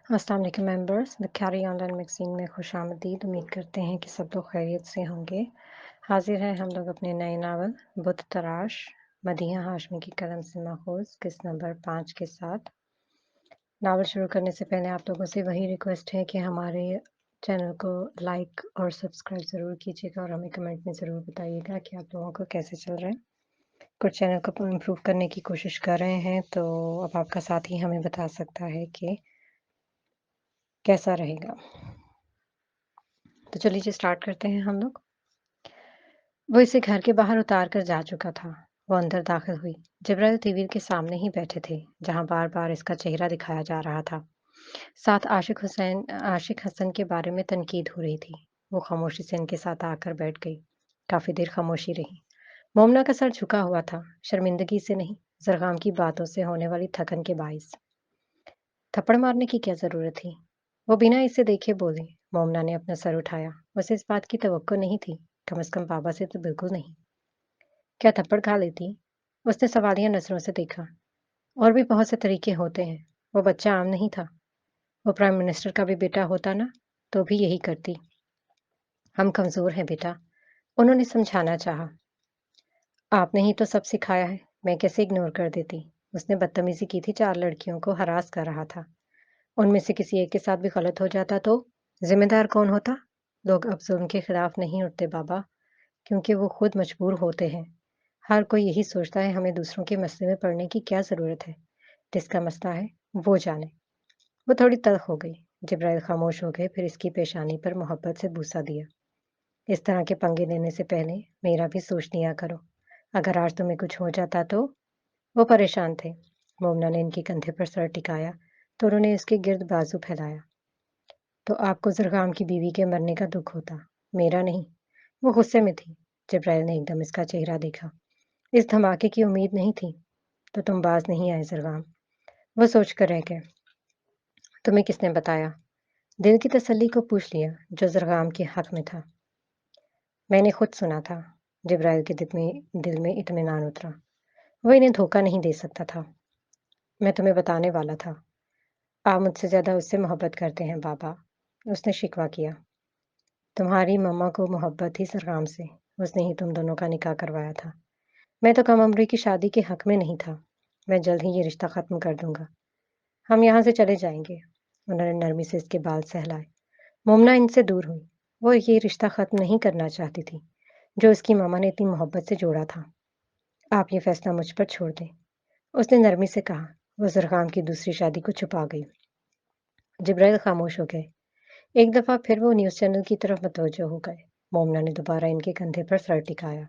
अस्सलाम वालेकुम members the carry online magazine में खुशामदीद। उम्मीद करते हैं कि सब लोग खैरियत से होंगे। हाजिर हैं हम लोग अपने नए नावल बुत तराश मदीहा हाशमी की कलम से माखूज़ किस्त नंबर 5 के साथ। नावल शुरू करने से पहले आप लोगों से वही रिक्वेस्ट है कि हमारे चैनल को लाइक और सब्सक्राइब ज़रूर कीजिएगा और हमें कमेंट में ज़रूर बताइएगा कि आप लोगों को कैसे चल रहा है। कुछ चैनल को इम्प्रूव करने की कोशिश कर रहे हैं, तो अब आपका साथ ही हमें बता सकता है कि कैसा रहेगा। तो चलिए स्टार्ट करते हैं हम लोग। वो इसे घर के बाहर उतार कर जा चुका था। वो अंदर दाखिल हुई। जिब्राइल टीवी के सामने ही बैठे थे, जहां बार बार इसका चेहरा दिखाया जा रहा था। साथ आशिक हसन के बारे में तनकीद हो रही थी। वो खामोशी से इनके साथ आकर बैठ गई। काफी देर खामोशी रही। मोमना का सर झुका हुआ था, शर्मिंदगी से नहीं, जरगाम की बातों से होने वाली थकन के बाइस। थप्पड़ मारने की क्या जरूरत थी? वो बिना इसे देखे बोली। मोमना ने अपना सर उठाया। उसे इस बात की तवक्को नहीं थी, कम से कम बाबा से तो बिल्कुल नहीं। क्या थप्पड़ खा लेती? उसने सवालिया नजरों से देखा। और भी बहुत से तरीके होते हैं। वो बच्चा आम नहीं था। वो प्राइम मिनिस्टर का भी बेटा होता ना, तो भी यही करती। हम कमजोर हैं बेटा, उन्होंने समझाना चाहा। आपने ही तो सब सिखाया है, मैं कैसे इग्नोर कर देती। उसने बदतमीजी की थी, 4 लड़कियों को हरास कर रहा था। उनमें से किसी एक के साथ भी गलत हो जाता तो जिम्मेदार कौन होता? लोग अब जुल्म के खिलाफ नहीं उठते बाबा, क्योंकि वो खुद मजबूर होते हैं। हर कोई यही सोचता है, हमें दूसरों के मसले में पड़ने की क्या जरूरत है। जिसका मसला है वो जाने। वो थोड़ी तल्ख हो गई। जिब्राइल खामोश हो गए, फिर इसकी पेशानी पर मोहब्बत से बूसा दिया। इस तरह के पंगे लेने से पहले मेरा भी सोच लिया करो। अगर आज तुम्हें कुछ हो जाता तो? वो परेशान थे। मोमना ने इनके कंधे पर सर टिकाया तो उन्होंने इसके गिर्द बाजू फैलाया। तो आपको जरगाम की बीवी के मरने का दुख होता, मेरा नहीं। वो गुस्से में थी। जिब्राइल ने एकदम इसका चेहरा देखा। इस धमाके की उम्मीद नहीं थी। तो तुम बाज नहीं आए जरगाम? वो सोच कर रह गए। तुम्हें किसने बताया? दिल की तसल्ली को पूछ लिया, जो जरगाम के हक में था। मैंने खुद सुना था। जिब्राइल के दिल में इत्मीनान उतरा। वो इन्हें धोखा नहीं दे सकता था। मैं तुम्हें बताने वाला था। आप मुझसे ज्यादा उससे मोहब्बत करते हैं बाबा, उसने शिकवा किया। तुम्हारी मम्मा को मोहब्बत थी सरगाम से। उसने ही तुम दोनों का निकाह करवाया था। मैं तो कम उम्र की शादी के हक में नहीं था। मैं जल्द ही ये रिश्ता खत्म कर दूंगा। हम यहाँ से चले जाएंगे। उन्होंने नरमी से इसके बाल सहलाए। मोमना इनसे दूर हुई। वो ये रिश्ता खत्म नहीं करना चाहती थी, जो उसकी मामा ने इतनी मोहब्बत से जोड़ा था। आप ये फैसला मुझ पर छोड़ दें, उसने नरमी से कहा। वो जरगाम की दूसरी शादी को छुपा गई। जिब्राइल खामोश हो गए। एक दफा फिर वो न्यूज़ चैनल की तरफ मुतवज्जो हो गए। मोमना ने दोबारा इनके कंधे पर सर टिकाया।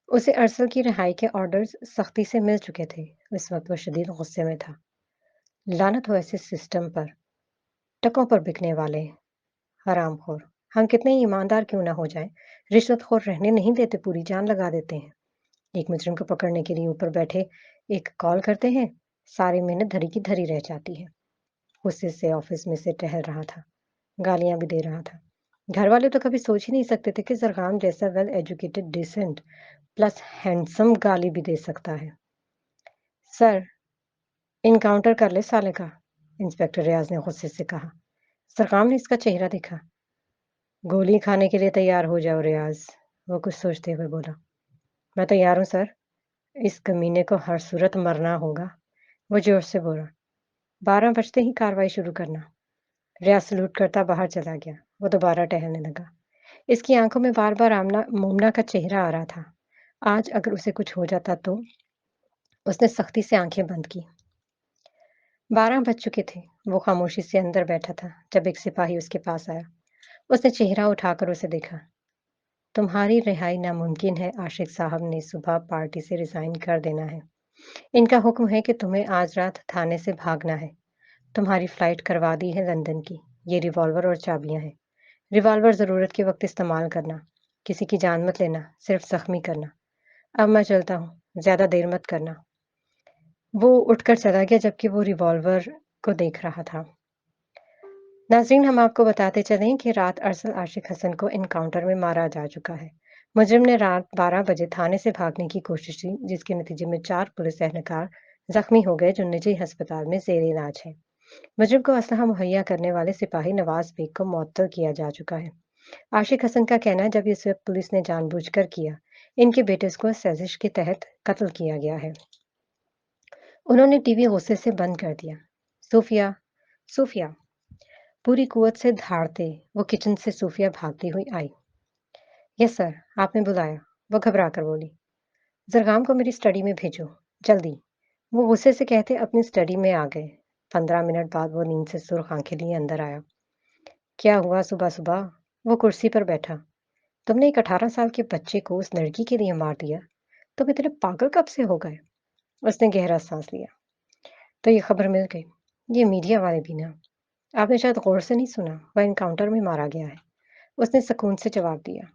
उसे अरसल की रिहाई के ऑर्डर्स सख्ती से मिल चुके थे। इस वक्त वो शदीद गुस्से में था। लानत हो ऐसे सिस्टम पर, टकों पर बिकने वाले हरामखोर। हम कितने ही ईमानदार क्यों ना हो जाएं, रिश्वतखोर रहने नहीं देते, पूरी जान लगा देते हैं। एक मुजरिम को पकड़ने के लिए ऊपर बैठे एक कॉल करते हैं, सारी मेहनत धरी की धरी रह जाती है। गुस्से से ऑफिस में से टहल रहा था। गालियां भी दे रहा था। घर वाले तो कभी सोच ही नहीं सकते थे कि जरगाम जैसा well educated, decent plus handsome गाली भी दे सकता है। सर, इनकाउंटर कर ले साले का, इंस्पेक्टर रियाज ने गुस्से से कहा। सरकाम ने इसका चेहरा देखा। गोली खाने के लिए तैयार हो जाओ रियाज, वो कुछ सोचते हुए बोला। मैं तैयार हूँ सर, इस कमीने को हर सूरत मरना होगा, वो जोर से बोला। 12 बजते ही कार्रवाई शुरू करना। रियाज सलूट करता बाहर चला गया। वो दोबारा टहलने लगा। इसकी आंखों में बार बार आमना मोमना का चेहरा आ रहा था। आज अगर उसे कुछ हो जाता तो? उसने सख्ती से आंखें बंद की। 12 बज चुके थे। वो खामोशी से अंदर बैठा था जब एक सिपाही उसके पास आया। उसने चेहरा उठाकर उसे देखा। तुम्हारी रिहाई नामुमकिन है, आशिक साहब ने सुबह पार्टी से रिजाइन कर देना है। इनका हुक्म है कि तुम्हें आज रात थाने से भागना है। तुम्हारी फ्लाइट करवा दी है लंदन की। ये रिवॉल्वर और चाबियां हैं। रिवॉल्वर जरूरत के वक्त इस्तेमाल करना। किसी की जान मत लेना, सिर्फ जख्मी करना। अब मैं चलता हूँ, ज्यादा देर मत करना। वो उठकर चला गया जबकि वो रिवॉल्वर को देख रहा था। नाज़रीन, हम आपको बताते चलें कि रात अरसल आशिक हसन को एनकाउंटर में मारा जा चुका है। मुजरिम ने रात 12 बजे थाने से भागने की कोशिश की, जिसके नतीजे में 4 पुलिस एहलकार जख्मी हो गए, जो निजी अस्पताल में जेर इलाज है। मुजरिम को असलहा मुहैया करने वाले सिपाही नवाज बेग को मुअत्तल किया जा चुका है। आशिक हसन का कहना है जब इस वक्त पुलिस ने जानबूझकर किया, इनके बेटे को साजिश के तहत कत्ल किया गया है। उन्होंने टीवी गुस्से से बंद कर दिया। सूफिया सूफिया पूरी कुवत से धाड़ते वो किचन से सूफिया भागती हुई आई। यस सर, आपने बुलाया, वो घबरा कर बोली। जरगाम को मेरी स्टडी में भेजो, जल्दी। वो गुस्से से कहते अपनी स्टडी में आ गए। 15 मिनट बाद वो नींद से सुर्ख आंखें लिए अंदर आया। क्या हुआ सुबह सुबह? वो कुर्सी पर बैठा। तुमने एक 18 साल के बच्चे को उस लड़की के लिए मार दिया। तुम इतने पागल कब से हो गए? उसने गहरा सांस लिया। तो ये खबर मिल गई। ये मीडिया वाले भी ना। आपने शायद गौर से नहीं सुना, वह एनकाउंटर में मारा गया है। उसने सुकून से जवाब दिया।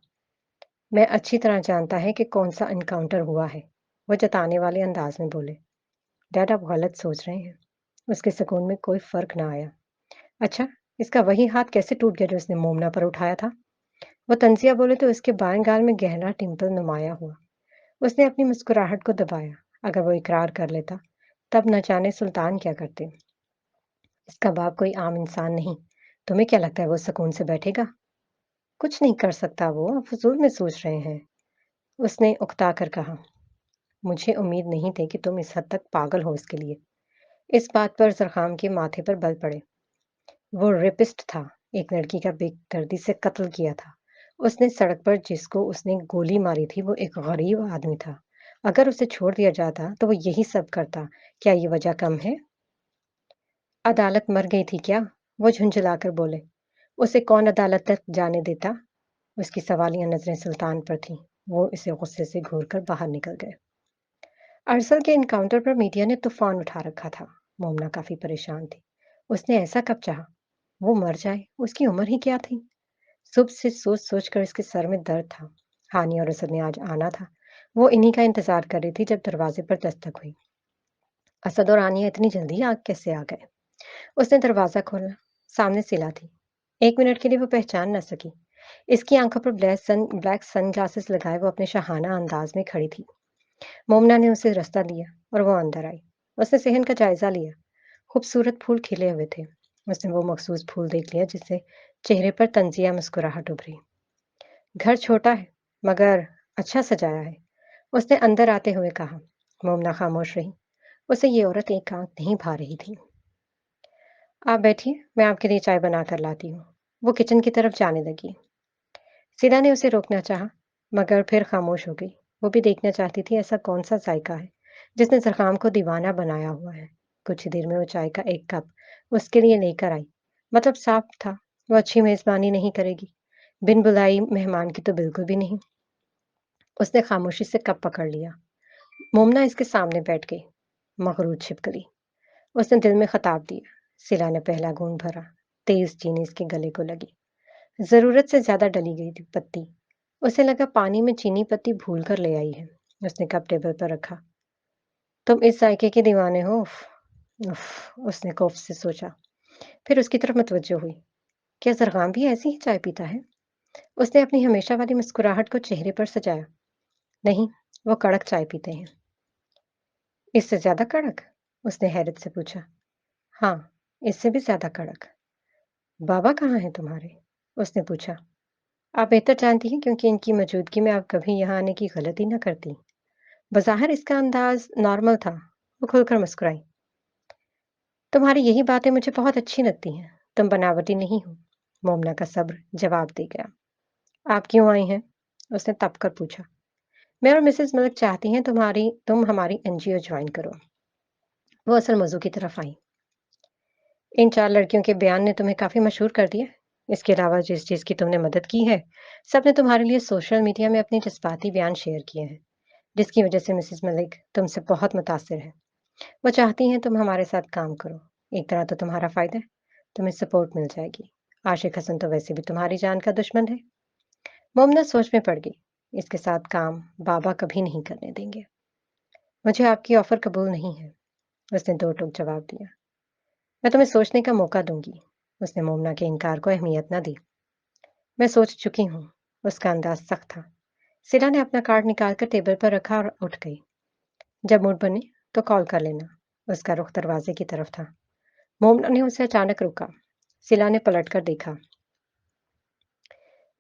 मैं अच्छी तरह जानता है कि कौन सा एनकाउंटर हुआ है, वो जताने वाले अंदाज में बोले। डैड, आप गलत सोच रहे हैं। उसके सुकून में कोई फर्क ना आया। अच्छा, इसका वही हाथ कैसे टूट गया जो उसने मोमना पर उठाया था? वो तंजिया बोले तो उसके बाएं गाल में गहरा टिम्पल नुमाया हुआ। उसने अपनी मुस्कुराहट को दबाया। अगर वो इकरार कर लेता, तब न जाने सुल्तान क्या करते। इसका बाप कोई आम इंसान नहीं। तुम्हें क्या लगता है वो सुकून से बैठेगा? कुछ नहीं कर सकता वो, आप फजूल में सोच रहे हैं। उसने उकता कर कहा। मुझे उम्मीद नहीं थी कि तुम इस हद तक पागल हो इसके लिए। इस बात पर जरखाम के माथे पर बल पड़े। वो रेपिस्ट था, एक लड़की का बेदर्दी से कत्ल किया था। उसने सड़क पर जिसको उसने गोली मारी थी वो एक गरीब आदमी था। अगर उसे छोड़ दिया जाता तो वो यही सब करता। क्या ये वजह कम है? अदालत मर गई थी क्या? वो झुंझलाकर बोले। उसे कौन अदालत तक जाने देता? उसकी सवालिया नजरें सुल्तान पर थीं। वो इसे गुस्से से घूरकर बाहर निकल गए। अरसल के इनकाउंटर पर मीडिया ने तूफान उठा रखा था। मोमना काफी परेशान थी। उसने ऐसा कब चाहा? वो मर जाए, उसकी उम्र ही क्या थी? सुबह से सोच सोच कर इसके सर में दर्द था। हानि और असद ने आज आना था। वो इन्हीं का इंतजार कर रही थी जब दरवाजे पर दस्तक हुई। असद और आनिया इतनी जल्दी आग कैसे आ गए? उसने दरवाजा खोला। सामने सिला थी। 1 मिनट के लिए वो पहचान न सकी। इसकी आंखों पर ब्लैक सन ग्लासेस लगाए वो अपने शाहाना अंदाज में खड़ी थी। मोमना ने उसे रास्ता दिया और वो अंदर आई। उसने सेहन का जायजा लिया। खूबसूरत फूल खिले हुए थे। उसने वो मखसूस फूल देख लिया जिससे चेहरे पर तंजिया मुस्कुराहट उभरी। घर छोटा है, मगर अच्छा सजाया है। उसने अंदर आते हुए कहा। मोमना खामोश रही। उसे ये औरत एक आंख नहीं भा रही थी। आप बैठिए, मैं आपके लिए चाय बना कर लाती हूँ। वो किचन की तरफ जाने लगी। सीला ने उसे रोकना चाहा, मगर फिर खामोश हो गई। वो भी देखना चाहती थी ऐसा कौन सा जायका है जिसने जरखाम को दीवाना बनाया हुआ है। कुछ ही देर में वो चाय का एक कप उसके लिए लेकर आई। मतलब साफ था, वो अच्छी मेजबानी नहीं करेगी। बिन बुलाई मेहमान की तो बिल्कुल भी नहीं। उसने खामोशी से कप पकड़ लिया। मोमना इसके सामने बैठ गई। मगरूर छिपकली। उसने दिल में खताब दिया। सिला ने पहला घूंट भरा। तेज चीनी इसके गले को लगी। जरूरत से ज्यादा डली गई थी पत्ती। उसे लगा पानी में चीनी पत्ती भूल कर ले आई है। उसने कप टेबल पर रखा। तुम इस जायके के दीवाने हो? उफ, उसने खौफ से सोचा। फिर उसकी तरफ मुतवज्जो हुई। क्या जरगाम भी ऐसी ही चाय पीता है? उसने अपनी हमेशा वाली मुस्कुराहट को चेहरे पर सजाया। नहीं, वो कड़क चाय पीते हैं। इससे ज्यादा कड़क? उसने हैरत से पूछा। हाँ, इससे भी ज्यादा कड़क। बाबा कहाँ हैं तुम्हारे? उसने पूछा। आप बेहतर जानती हैं क्योंकि इनकी मौजूदगी में आप कभी यहाँ आने की गलती न करती। बज़ाहिर इसका अंदाज नॉर्मल था। वो खुलकर मुस्कुराई। तुम्हारी यही बातें मुझे बहुत अच्छी लगती हैं। तुम बनावटी नहीं हो। मोमना का सब्र जवाब दे गया। आप क्यों आई हैं? उसने तप कर पूछा। मैं और मिसेस मलिक चाहती हैं तुम हमारी एनजीओ ज्वाइन करो। वो असल मौजू की तरफ आई। इन 4 लड़कियों के बयान ने तुम्हें काफी मशहूर कर दिया। इसके अलावा जिस चीज की तुमने मदद की है, सबने तुम्हारे लिए सोशल मीडिया में अपने जज्बाती बयान शेयर किए हैं, जिसकी वजह से मिसेस मलिक तुमसे बहुत मुतासिर है। वो चाहती हैं तुम हमारे साथ काम करो। एक तरह तो तुम्हारा फायदा है, तुम्हें सपोर्ट मिल जाएगी। आशिक हसन तो वैसे भी तुम्हारी जान का दुश्मन है। मोमना सोच में पड़ गई। इसके साथ काम बाबा कभी नहीं करने देंगे। मुझे आपकी ऑफर कबूल नहीं है। उसने दो टूक जवाब दिया। मैं तुम्हें सोचने का मौका दूंगी। उसने मोमना के इनकार को अहमियत न दी। मैं सोच चुकी हूँ। उसका अंदाज सख्त था। सिला ने अपना कार्ड निकालकर टेबल पर रखा और उठ गई। जब मूड बने तो कॉल कर लेना। उसका रुख दरवाजे की तरफ था। मोमना ने उसे अचानक रोका। सिला ने पलटकर देखा।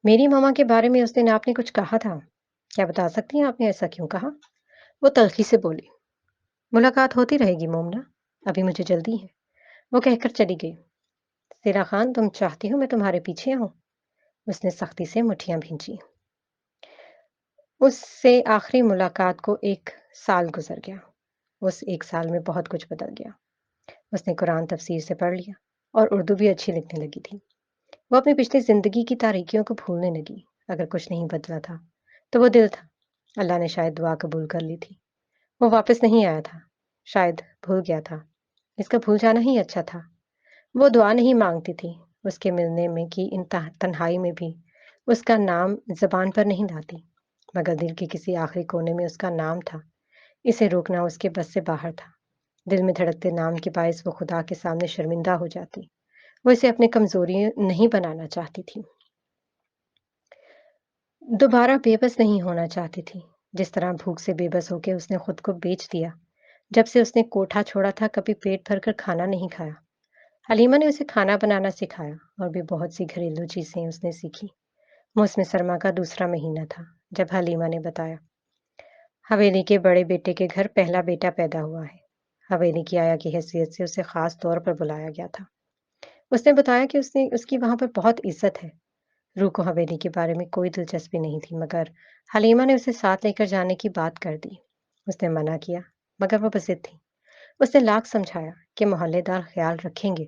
मेरी मामा के बारे में उस दिन आपने कुछ कहा था। क्या बता सकती हैं आपने ऐसा क्यों कहा? वो तल्खी से बोली। मुलाकात होती रहेगी मोमना, अभी मुझे जल्दी है। वो कहकर चली गई। सिला खान, तुम चाहती हो मैं तुम्हारे पीछे आऊं? उसने सख्ती से मुठ्ठियां भींची। उससे आखिरी मुलाकात को 1 साल गुजर गया। उस 1 साल में बहुत कुछ बदल गया। उसने कुरान तफसीर से पढ़ लिया और उर्दू भी अच्छी लिखने लगी थी। वो अपनी पिछली जिंदगी की तारीकियों को भूलने लगी। अगर कुछ नहीं बदला था तो वो दिल था। अल्लाह ने शायद दुआ कबूल कर ली थी। वो वापस नहीं आया था। शायद भूल गया था। इसका भूल जाना ही अच्छा था। वो दुआ नहीं मांगती थी। उसके मिलने में की इन तन्हाई में भी उसका नाम जबान पर नहीं लाती, मगर दिल के किसी आखिरी कोने में उसका नाम था। इसे रोकना उसके बस से बाहर था। दिल में धड़कते नाम के बायस वो खुदा के सामने शर्मिंदा हो जाती। वो इसे अपनी कमजोरी नहीं बनाना चाहती थी। दोबारा बेबस नहीं होना चाहती थी। जिस तरह भूख से बेबस होकर उसने खुद को बेच दिया। जब से उसने कोठा छोड़ा था कभी पेट भरकर खाना नहीं खाया। हलीमा ने उसे खाना बनाना सिखाया और भी बहुत सी घरेलू चीजें उसने सीखी। मौसम सरमा का दूसरा महीना था जब हलीमा ने बताया, हवेली के बड़े बेटे के घर पहला बेटा पैदा हुआ है। हवेली की आया की हैसियत से उसे खास तौर पर बुलाया गया था। उसने बताया कि उसने उसकी वहां पर बहुत इज्जत है। रूह को हवेली के बारे में कोई दिलचस्पी नहीं थी, मगर हलीमा ने उसे साथ लेकर जाने की बात कर दी। उसने मना किया, मगर वो बजिद थी। उसने लाख समझाया कि मोहल्लेदार ख्याल रखेंगे,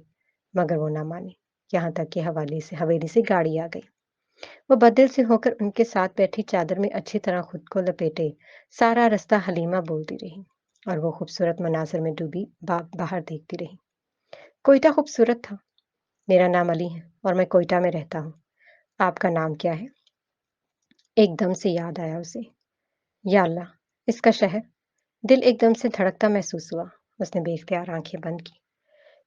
मगर वो ना मानी। यहाँ तक कि हवेली से गाड़ी आ गई। वो बददिल से होकर उनके साथ बैठी चादर में अच्छी तरह खुद को लपेटे सारा रास्ता हलीमा बोलती रही और वो खूबसूरत मनाजर में डूबी बाहर देखती रही। कोयटा खूबसूरत था। मेरा नाम अली है और मैं कोयटा में रहता हूँ। आपका नाम क्या है? एकदम से याद आया उसे। या अल्लाह, इसका शहर। दिल एकदम से धड़कता महसूस हुआ। उसने बेख्तियार आंखें बंद की।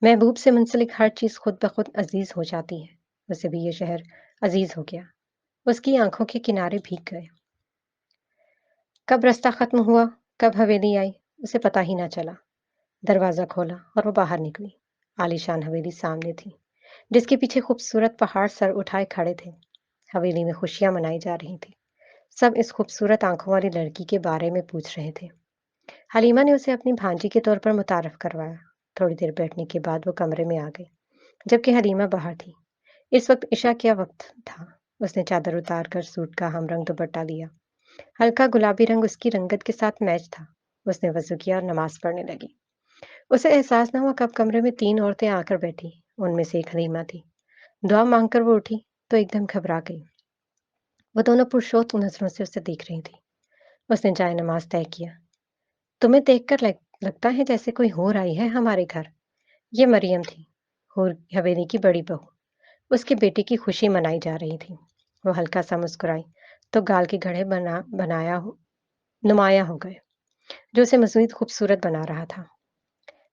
महबूब से मुंसलिक हर चीज खुद ब खुद अजीज हो जाती है। उसे भी ये शहर अजीज हो गया। उसकी आंखों के किनारे भीग गए। कब रास्ता खत्म हुआ, कब हवेली आई, उसे पता ही ना चला। दरवाजा खोला और वो बाहर निकली। आलीशान हवेली सामने थी, जिसके पीछे खूबसूरत पहाड़ सर उठाए खड़े थे। हवेली में खुशियां मनाई जा रही थी। सब इस खूबसूरत आंखों वाली लड़की के बारे में पूछ रहे थे। हलीमा ने उसे अपनी भांजी के तौर पर मुतारफ करवाया। थोड़ी देर बैठने के बाद वो कमरे में आ गई, जबकि हलीमा बाहर थी। इस वक्त इशा का वक्त था। उसने चादर उतार कर सूट का हमरंग दुपट्टा लिया। हल्का गुलाबी रंग उसकी रंगत के साथ मैच था। उसने वजू किया और नमाज पढ़ने लगी। उसे एहसास न हुआ कब कमरे में 3 औरतें आकर बैठी। उनमें से एक हलीमा थी। दुआ मांगकर वो उठी तो एकदम घबरा गई। वो दोनों पुरशोत नजरों से उसे देख रही थी। उसने जाए नमाज तय किया। तुम्हें देखकर लगता है जैसे कोई होर आई है हमारे घर। ये मरियम थी, होर हवेली की बड़ी बहू। उसके बेटे की खुशी मनाई जा रही थी। वो हल्का सा मुस्कुराई तो गाल के घड़े नुमाया हो गए, जो उसे मज़ीद खूबसूरत बना रहा था।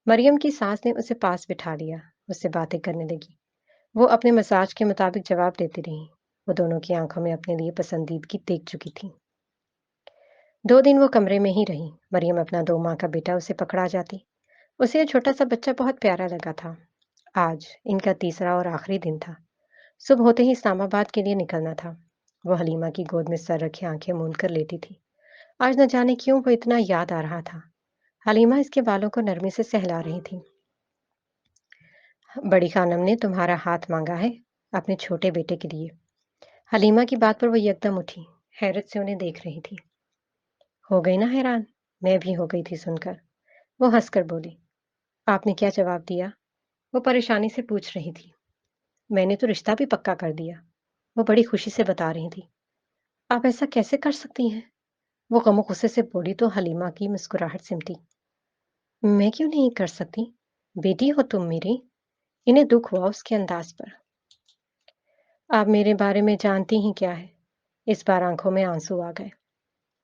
मरियम की सास ने उसे पास बिठा लिया। उससे बातें करने लगी। वो अपने मजाज के मुताबिक जवाब देती रही। वो दोनों की आंखों में अपने लिए पसंदीदगी देख चुकी थी। 2 दिन वो कमरे में ही रही। मरियम अपना 2 माह का बेटा उसे पकड़ा जाती। उसे ये छोटा सा बच्चा बहुत प्यारा लगा था। आज इनका तीसरा और आखिरी दिन था। सुबह होते ही इस्लामाबाद के लिए निकलना था। वो हलीमा की गोद में सर रखे आंखें मूंद कर लेटी थी। आज न जाने क्यों वो इतना याद आ रहा था। हलीमा इसके बालों को नरमी से सहला रही थी। बड़ी खानम ने तुम्हारा हाथ मांगा है अपने छोटे बेटे के लिए। हलीमा की बात पर वो यकदम उठी, हैरत से उन्हें देख रही थी। हो गई ना हैरान? मैं भी हो गई थी सुनकर। वो हंसकर बोली। आपने क्या जवाब दिया? वो परेशानी से पूछ रही थी। मैंने तो रिश्ता भी पक्का कर दिया, वो बड़ी खुशी से बता रही थी। आप ऐसा कैसे कर सकती हैं? वो गमो गुस्से से बोली तो हलीमा की मुस्कुराहट सिमटी। मैं क्यों नहीं कर सकती? बेटी हो तुम मेरी। इन्हें दुख हुआ उसके अंदाज पर। आप मेरे बारे में जानती ही क्या है? इस बार आंखों में आंसू आ गए।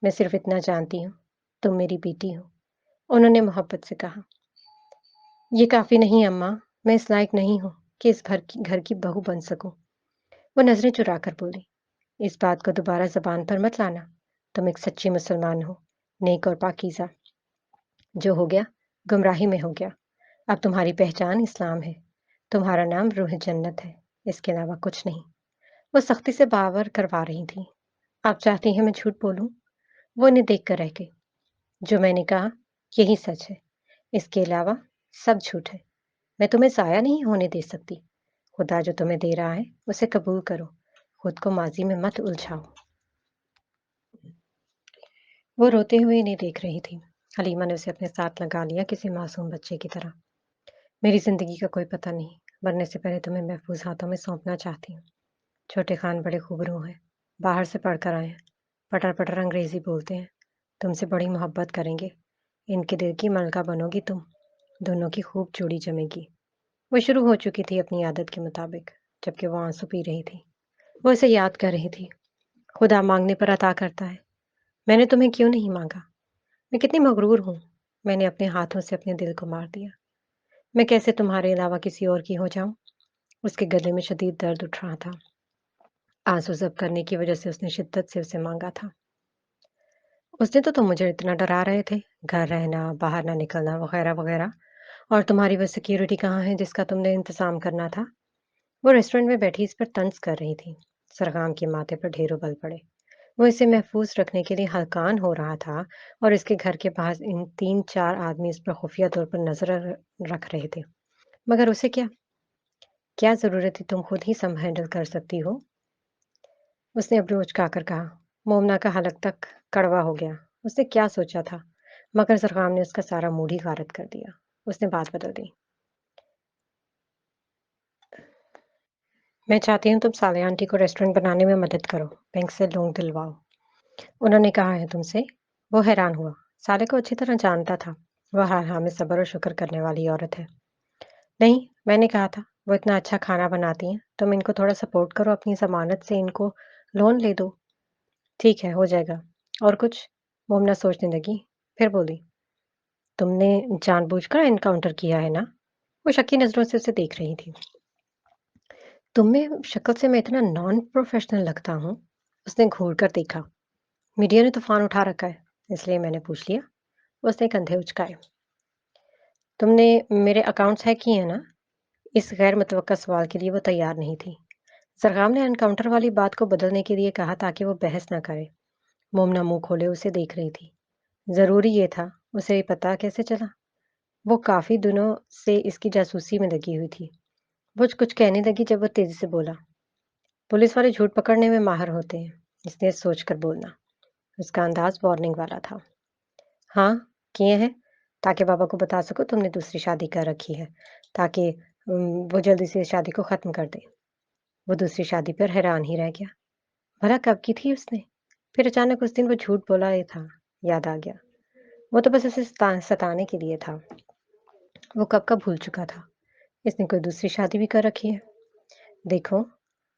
मैं सिर्फ इतना जानती हूँ, तुम मेरी बेटी हो। उन्होंने मोहब्बत से कहा। ये काफी नहीं अम्मा, मैं इस लायक नहीं हूँ कि इस घर की बहू बन सकूं। वो नजरें चुरा कर बोली। इस बात को दोबारा जबान पर मत लाना। तुम एक सच्ची मुसलमान हो, नेक और पाकीज़ा। जो हो गया गुमराही में हो गया। اب تمہاری پہچان اسلام ہے، تمہارا نام روح جنت ہے، اس کے علاوہ کچھ نہیں۔ وہ سختی سے باور کروا رہی تھی۔ آپ چاہتی ہیں میں جھوٹ بولوں؟ وہ انہیں دیکھ کر رہ گئی۔ جو میں نے کہا یہی سچ ہے، اس کے علاوہ سب جھوٹ ہے۔ میں تمہیں ضائع نہیں ہونے دے سکتی۔ خدا جو تمہیں دے رہا ہے اسے قبول کرو، خود کو ماضی میں مت الجھاؤ۔ وہ روتے ہوئے انہیں دیکھ رہی تھی۔ حلیمہ نے اسے اپنے ساتھ لگا لیا کسی معصوم بچے کی طرح۔ میری زندگی کا کوئی پتہ نہیں، مرنے سے پہلے تمہیں محفوظ ہاتھوں میں سونپنا چاہتی ہوں۔ چھوٹے خان بڑے خوبرو ہیں، باہر سے پڑھ کر آئے ہیں، پٹر پٹر انگریزی بولتے ہیں، تم سے بڑی محبت کریں گے، ان کے دل کی ملکہ بنو گی تم، دونوں کی خوب جوڑی جمے گی۔ وہ شروع ہو چکی تھی اپنی عادت کے مطابق، جبکہ وہ آنسو پی رہی تھی۔ وہ اسے یاد کر رہی تھی، خدا مانگنے پر عطا کرتا ہے، میں نے تمہیں کیوں نہیں مانگا؟ میں کتنی مغرور ہوں، میں نے اپنے ہاتھوں سے اپنے دل کو مار دیا۔ میں کیسے تمہارے علاوہ کسی اور کی ہو جاؤں؟ اس کے گلے میں شدید درد اٹھ رہا تھا۔ آنسو ضبط کرنے کی وجہ سے اس نے شدت سے اسے مانگا تھا۔ اس نے تو تم مجھے اتنا ڈرا رہے تھے، گھر رہنا، باہر نہ نکلنا وغیرہ وغیرہ، اور تمہاری وہ سیکیورٹی کہاں ہے جس کا تم نے انتظام کرنا تھا؟ وہ ریسٹورنٹ میں بیٹھی اس پر طنز کر رہی تھی۔ سرغام کے ماتھے پر ڈھیروں بل پڑے۔ وہ اسے محفوظ رکھنے کے لیے ہلکان ہو رہا تھا، اور اس کے گھر کے باہر ان 3-4 آدمی اس پر خفیہ طور پر نظر رکھ رہے تھے۔ مگر اسے کیا ضرورت تھی؟ تم خود ہی سب ہینڈل کر سکتی ہو۔ اس نے ابرو اچکا کر کہا۔ مومنا کا حلق تک کڑوا ہو گیا۔ اس نے کیا سوچا تھا؟ مگر سرغام نے اس کا سارا موڈ ہی غارت کر دیا۔ اس نے بات بدل دی۔ میں چاہتی ہوں تم صالحہ آنٹی کو ریسٹورنٹ بنانے میں مدد کرو، بینک سے لون دلواؤ۔ انہوں نے کہا ہے تم سے؟ وہ حیران ہوا۔ صالح کو اچھی طرح جانتا تھا، وہ ہر حال میں صبر اور شکر کرنے والی عورت ہے۔ نہیں، میں نے کہا تھا وہ اتنا اچھا کھانا بناتی ہیں، تم ان کو تھوڑا سپورٹ کرو، اپنی ضمانت سے ان کو لون لے دو۔ ٹھیک ہے، ہو جائے گا۔ اور کچھ؟ مومنہ سوچنے لگی، پھر بولی، تم نے جان بوجھ کر انکاؤنٹر کیا ہے نا؟ وہ شکی نظروں سے اسے دیکھ رہی تھی۔ تم میں شکل سے میں اتنا نان پروفیشنل لگتا ہوں؟ اس نے گھور کر دیکھا۔ میڈیا نے طوفان اٹھا رکھا ہے، اس لیے میں نے پوچھ لیا۔ اس نے کندھے اچکائے۔ تم نے میرے اکاؤنٹس ہیک کیے ہیں نا؟ اس غیر متوقع سوال کے لیے وہ تیار نہیں تھی۔ سرغام نے انکاؤنٹر والی بات کو بدلنے کے لیے کہا تاکہ وہ بحث نہ کرے۔ مومنہ منہ کھولے اسے دیکھ رہی تھی۔ ضروری یہ تھا، اسے یہ پتا کیسے چلا؟ وہ کافی دنوں سے اس کی جاسوسی میں لگی ہوئی تھی۔ وہ کچھ کہنے لگی جب وہ تیزی سے بولا، پولیس والے جھوٹ پکڑنے میں ماہر ہوتے ہیں، اس نے سوچ کر بولنا۔ اس کا انداز وارننگ والا تھا۔ ہاں، کیے ہیں، تاکہ بابا کو بتا سکو تم نے دوسری شادی کر رکھی ہے، تاکہ وہ جلدی سے اس شادی کو ختم کر دے۔ وہ دوسری شادی پر حیران ہی رہ گیا۔ بھلا کب کی تھی اس نے؟ پھر اچانک اس دن وہ جھوٹ بولا یہ تھا، یاد آ گیا۔ وہ تو بس اسے ستانے کے لیے تھا۔ وہ کب کا بھول چکا تھا۔ اس نے کوئی دوسری شادی بھی کر رکھی ہے۔ دیکھو،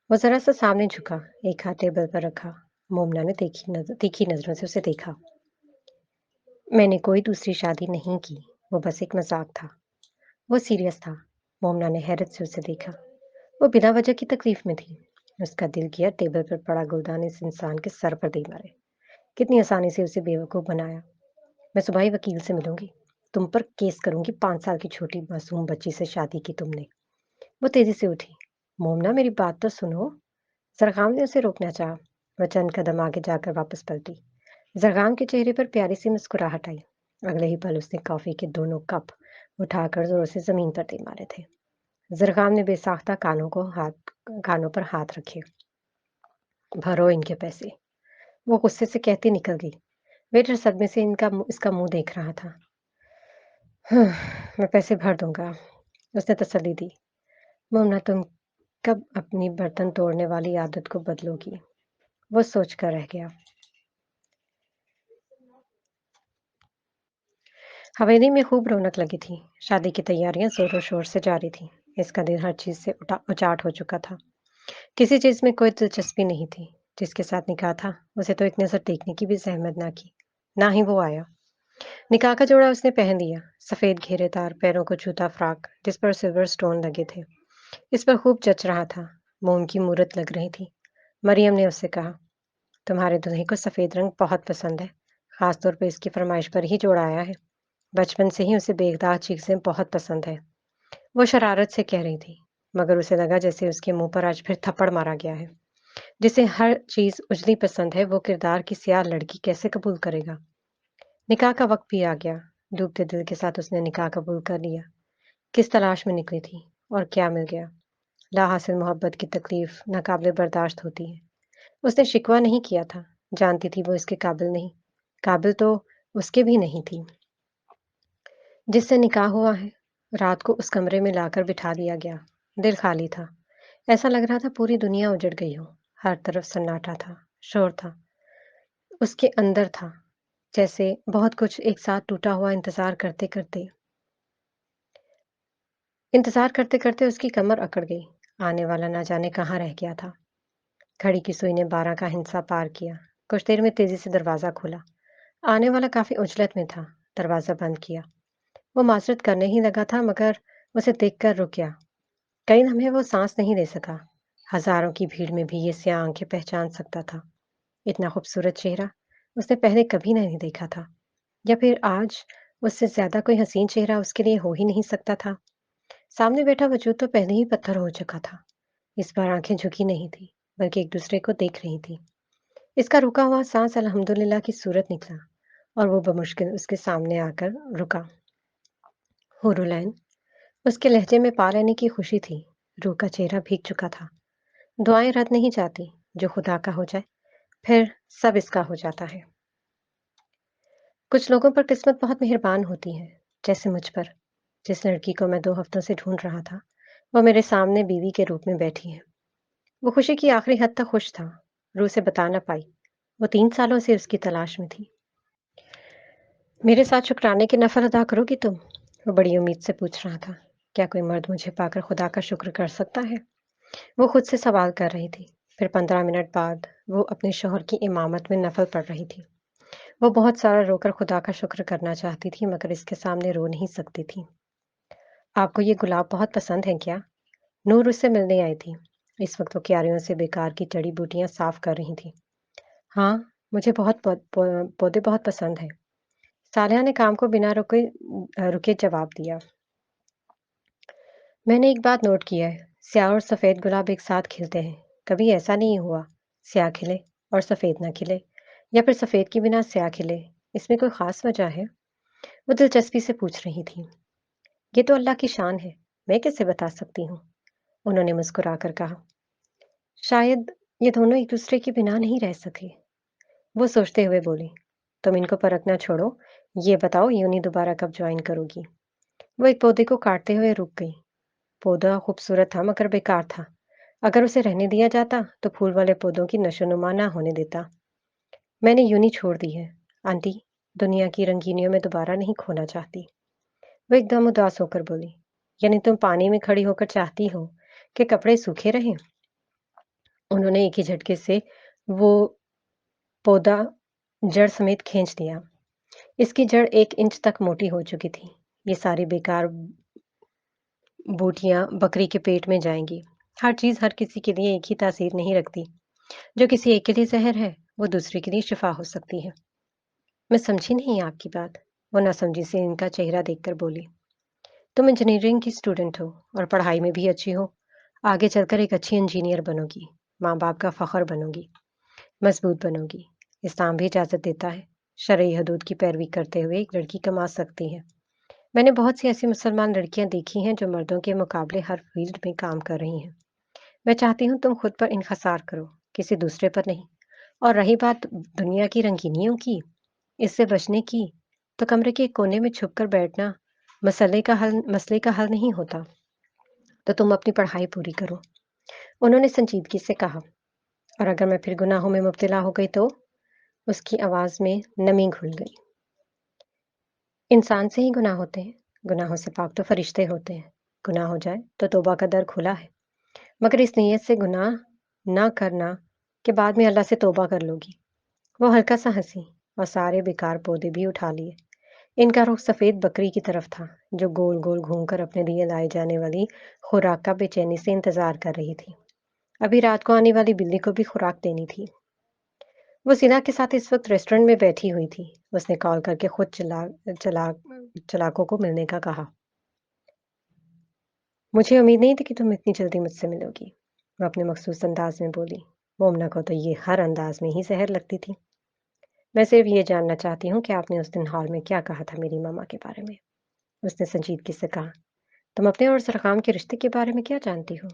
وہ ذرا سا سامنے جھکا، ایک ہاتھ ٹیبل پر رکھا۔ مومنہ نے تیکھی نظروں سے اسے دیکھا۔ میں نے کوئی دوسری شادی نہیں کی، وہ بس ایک مذاق تھا۔ وہ سیریس تھا۔ مومنہ نے حیرت سے اسے دیکھا۔ وہ بنا وجہ کی تکلیف میں تھی۔ اس کا دل کیا ٹیبل پر پڑا گلدان اس انسان کے سر پر دے مارے۔ کتنی آسانی سے اسے بیوقوف بنایا۔ میں صبح ہی وکیل سے ملوں گی، تم پر کیس کروں گی، 5 سال کی چھوٹی معصوم بچی سے شادی کی تم نے۔ وہ تیزی سے اٹھی۔ مومنہ میری بات تو سنو۔ زرغام نے اسے روکنا چاہا۔ وہ چند قدم آگے جا کر واپس پلٹی۔ زرغام کے چہرے پر پیاری سی مسکراہٹ آئی۔ اگلے ہی پل اس نے کافی کے دونوں کپ اٹھا کر زور سے زمین پر دے مارے تھے۔ زرغام نے بے ساختہ کانوں پر ہاتھ رکھے۔ بھرو ان کے پیسے، وہ غصے سے کہتی نکل گئی۔ ویٹر صدمے سے اس کا منہ دیکھ رہا تھا۔ میں پیسے بھر دوں گا، اس نے تسلی دی۔ مومنہ تم کب اپنی برتن توڑنے والی عادت کو بدلو گی؟ وہ سوچ کر رہ گیا۔ حویلی میں خوب رونق لگی تھی۔ شادی کی تیاریاں زور و شور سے جاری تھیں۔ اس کا دل ہر چیز سے اچاٹ ہو چکا تھا۔ کسی چیز میں کوئی دلچسپی نہیں تھی۔ جس کے ساتھ نکاح تھا اسے تو ایک نظر دیکھنے کی بھی زحمت نہ کی، نہ ہی وہ آیا۔ نکاح کا جوڑا اس نے پہن لیا، سفید گھیرے دار پیروں کو چھوتا فراک جس پر سلور سٹون لگے تھے، اس پر خوب جچ رہا تھا، موم کی مورت لگ رہی تھی۔ مریم نے اس سے کہا، تمہارے دلہے کو سفید رنگ بہت پسند ہے، خاص طور پہ اس کی فرمائش پر ہی جوڑا آیا ہے۔ बचपन से ही उसे बेदाग चीज़ें बहुत पसंद है। वो शरारत से कह रही थी, मगर उसे लगा जैसे उसके मुंह पर आज फिर थप्पड़ मारा गया है। जिसे हर चीज़ उजली पसंद है, वो किरदार की सियाह लड़की कैसे कबूल करेगा? निकाह का वक्त भी आ गया। डूबते दिल के साथ उसने निकाह कबूल कर लिया। किस तलाश में निकली थी और क्या मिल गया? लाहासिल मोहब्बत की तकलीफ नाकाबिले बर्दाश्त होती है। उसने शिकवा नहीं किया था, जानती थी वो इसके काबिल नहीं। काबिल तो उसके भी नहीं थी। जिससे निकाह हुआ है, रात को उस कमरे में लाकर बिठा दिया गया। दिल खाली था। ऐसा लग रहा था पूरी दुनिया उजड़ गई हो। हर तरफ सन्नाटा था, शोर था। उसके अंदर था, जैसे बहुत कुछ एक साथ टूटा हुआ इंतज़ार करते-करते उसकी कमर अकड़ गई। आने वाला ना जाने कहाँ रह गया था। घड़ी की सुई ने 12 का हिंसा पार किया। कुछ देर में तेज़ी से दरवाज़ा खोला। आने वाला काफ़ी उजलत में था। दरवाज़ा बंद किया। वो माज़रत करने ही लगा था मगर उसे देखकर रुक गया। कई लम्हे वो सांस नहीं ले सका। हज़ारों की भीड़ में भी ये स्याह आँखें पहचान सकता था। इतना खूबसूरत चेहरा उसने पहले कभी नहीं देखा था। या फिर आज उससे ज़्यादा कोई हसीन चेहरा उसके लिए हो ही नहीं सकता था। सामने बैठा वजूद तो पहले ही पत्थर हो चुका था। इस बार आंखें झुकी नहीं थी, बल्कि एक दूसरे को देख रही थी। इसका रुका हुआ सांस अल्हम्दुलिल्लाह की सूरत निकला और वो बमुश्किल उसके सामने आकर रुका। हुरुलैन उसके लहजे में पा लेने की खुशी थी। रूह का चेहरा भीग चुका था। दुआएं रद्द नहीं जाती। जो खुदा का हो जाए फिर सब इसका हो जाता है। कुछ लोगों पर किस्मत बहुत मेहरबान होती है, जैसे मुझ पर। जिस लड़की को मैं 2 हफ्तों से ढूंढ रहा था, वो मेरे सामने बीवी के रूप में बैठी है। वो खुशी की आखिरी हद तक खुश था। रूह से बता ना पाई। वो 3 सालों से उसकी तलाश में थी। मेरे साथ शुक्राने की नफल अदा करोगी तुम? वो बड़ी उम्मीद से पूछ रहा था। क्या कोई मर्द मुझे पाकर खुदा का शुक्र कर सकता है? वो खुद से सवाल कर रही थी। फिर 15 मिनट बाद वो अपने शौहर की इमामत में नफल पढ़ रही थी। वो बहुत सारा रोकर खुदा का शुक्र करना चाहती थी मगर इसके सामने रो नहीं सकती थी। आपको ये गुलाब बहुत पसंद है क्या? नूर उससे मिलने आई थी। इस वक्त वो क्यारियों से बेकार की जड़ी बूटियां साफ कर रही थी। हाँ, मुझे बहुत पौधे बहुत पसंद हैं। सालिहा ने काम को बिना रुके जवाब दिया। मैंने एक बात नोट की है, स्याह और सफ़ेद गुलाब एक साथ खिलते हैं। कभी ऐसा नहीं हुआ, स्याह खिले और सफ़ेद ना खिले, या फिर सफ़ेद के बिना स्याह खिले। इसमें कोई ख़ास वजह है? वो दिलचस्पी से पूछ रही थी। ये तो अल्लाह की शान है, मैं कैसे बता सकती हूँ? उन्होंने मुस्कुराकर कहा। शायद ये दोनों एक दूसरे के बिना नहीं रह सके। वो सोचते हुए बोली, तुम इनको परखना छोड़ो, ये बताओ यूनी दोबारा कब ज्वाइन करोगी? वो एक पौधे को काटते हुए रुक गई। पौधा खूबसूरत था मगर बेकार था। अगर उसे रहने दिया जाता तो फूल वाले पौधों की नशोनुमा ना होने देता। मैंने यूनी छोड़ दी है आंटी, दुनिया की रंगीनियों में दोबारा नहीं खोना चाहती। वो एकदम उदास होकर बोली, यानी तुम पानी में खड़ी होकर चाहती हो कि कपड़े सूखे रहें? उन्होंने एक ही झटके से वो पौधा जड़ समेत खींच दिया। इसकी जड़ 1 इंच तक मोटी हो चुकी थी। ये सारी बेकार बूटियां बकरी के पेट में जाएंगी। हर चीज हर किसी के लिए एक ही तासीर नहीं रखती। जो किसी एक के लिए जहर है, वो दूसरे के लिए शिफा हो सकती है। मैं समझी नहीं आपकी बात। वो नासमझी से इनका चेहरा देखकर बोली, तुम इंजीनियरिंग की स्टूडेंट हो और पढ़ाई में भी अच्छी हो। आगे चलकर एक अच्छी इंजीनियर बनोगी, माँ बाप का फख्र बनोगी, मजबूत बनोगी। इस्लाम भी इजाज़त देता है। शरई हदूद की पैरवी करते हुए एक लड़की कमा सकती है। मैंने बहुत सी ऐसी मुसलमान लड़कियां देखी हैं जो मर्दों के मुकाबले हर फील्ड में काम कर रही हैं। मैं चाहती हूँ तुम खुद पर इन्हसार करो, किसी दूसरे पर नहीं। और रही बात दुनिया की रंगीनियों की, इससे बचने की, तो कमरे के एक कोने में छुप कर बैठना मसले का हल नहीं होता। तो तुम अपनी पढ़ाई पूरी करो। उन्होंने संजीदगी से कहा। और अगर मैं फिर गुनाहों में मुब्तला हो गई तो? उसकी आवाज में नमी घुल गई। इंसान से ही गुनाह होते हैं। गुनाहों से पाक तो फरिश्ते होते हैं। गुनाह हो जाए तो तौबा का दर खुला है। मगर इस नीयत से गुनाह ना करना कि बाद में अल्लाह से तौबा कर लोगी। वो हल्का सा हंसी और सारे बेकार पौधे भी उठा लिए। इनका रुख सफेद बकरी की तरफ था, जो गोल गोल घूमकर अपने लिए लाई जाने वाली खुराक का बेचैनी से इंतजार कर रही थी। अभी रात को आने वाली बिल्ली को भी खुराक देनी थी। वो सिना के साथ इस वक़्त रेस्टोरेंट में बैठी हुई थी। उसने कॉल करके खुद चला चालकों को मिलने का कहा। मुझे उम्मीद नहीं थी कि तुम इतनी जल्दी मुझसे मिलोगी, वो अपने मखसूस अंदाज में बोली। मोमना को तो ये हर अंदाज में ही ज़हर लगती थी। मैं सिर्फ ये जानना चाहती हूँ कि आपने उस दिन हॉल में क्या कहा था मेरी मामा के बारे में। उसने संजीदगी से कहा। तुम अपने और सरकाम के रिश्ते के बारे में क्या जानती हो?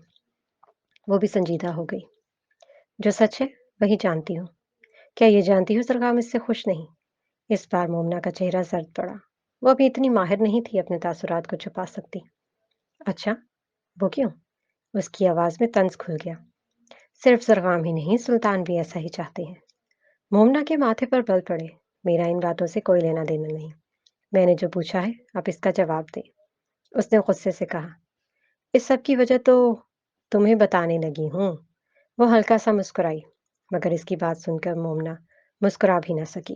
वो भी संजीदा हो गई। जो सच है वही जानती हूँ। क्या ये जानती हो सरकाम इससे खुश नहीं? इस बार मोमना का चेहरा सर्द पड़ा। वो अभी इतनी माहिर नहीं थी अपने तासुरात को छुपा सकती। अच्छा, वो क्यों? उसकी आवाज में तंज खुल गया। सिर्फ सरगाम ही नहीं, सुल्तान भी ऐसा ही चाहते हैं। मोमना के माथे पर बल पड़े। मेरा इन बातों से कोई लेना देना नहीं। मैंने जो पूछा है आप इसका जवाब दे। उसने गुस्से से कहा। इस सब की वजह तो तुम्हें बताने लगी हूँ। वो हल्का सा मुस्कुराई, मगर इसकी बात सुनकर मोमना मुस्कुरा भी न सकी।